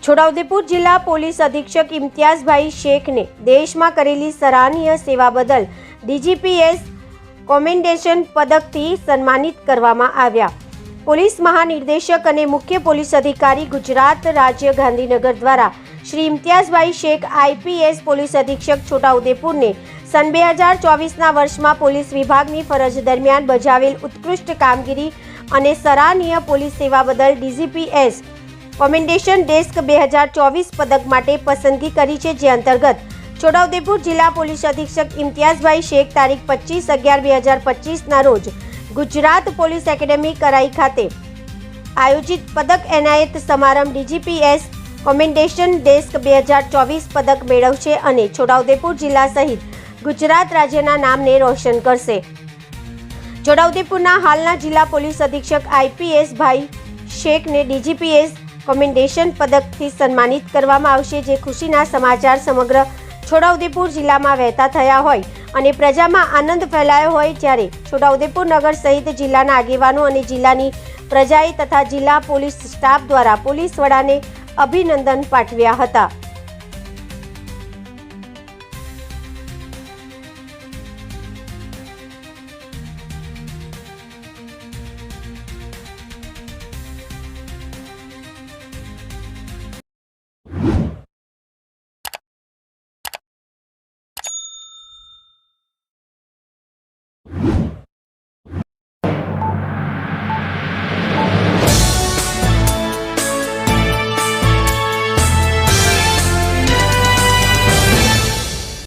છોટાઉદેપુર જિલ્લા પોલીસ અધિક્ષક ઇમ્તિયાઝભાઈ શેખને દેશમાં કરેલી સરાહનીય સેવા બદલ ડીજીપીએસ કોમેન્ડેશન પદકથી સન્માનિત કરવામાં આવ્યા। પોલીસ મહાનિર્દેશક અને મુખ્ય પોલીસ અધિકારી ગુજરાત રાજ્ય ગાંધીનગર દ્વારા શ્રી ઇમ્તિયાઝભાઈ શેખ આઈપીએસ પોલીસ અધિક્ષક છોટાઉદેપુરને સન 2024ના વર્ષમાં પોલીસ વિભાગની ફરજ દરમિયાન બજાવેલ ઉત્કૃષ્ટ કામગીરી અને સરાહનીય પોલીસ સેવા બદલ ડીજીપીએસ કોમેન્ડેશન ડેસ્ક 2024 પદક માટે પસંદગી કરી છે, જે અંતર્ગત છોટાઉદેપુર જિલ્લા પોલીસ અધિક્ષક ઇમ્તિયાઝભાઈ શેખ તારીખ 25/11/2025ના રોજ ગુજરાત પોલીસ એકેડેમી કરાઈ ખાતે આયોજિત પદક એનાયત સમારંભ ડીજીપીએસ કોમેન્ડેશન ડેસ્ક 2024 પદક મેળવશે અને છોટાઉદેપુર જિલ્લા સહિત ગુજરાત રાજ્યના નામને રોશન કરશે। છોટાઉદેપુરના હાલના જિલ્લા પોલીસ અધિક્ષક આઈપીએસ ભાઈ શેખને ડીજીપીએસ કોમેન્ડેશન પદકથી સન્માનિત કરવામાં આવશે, જે ખુશીના સમાચાર સમગ્ર છોટાઉદેપુર જિલ્લામાં વહેતા થયા હોય અને પ્રજામાં આનંદ ફેલાયો હોય, જ્યારે છોટાઉદેપુર નગર સહિત જિલ્લાના આગેવાનો અને જિલ્લાની પ્રજાએ તથા જિલ્લા પોલીસ સ્ટાફ દ્વારા પોલીસ વડાને અભિનંદન પાઠવ્યા હતા।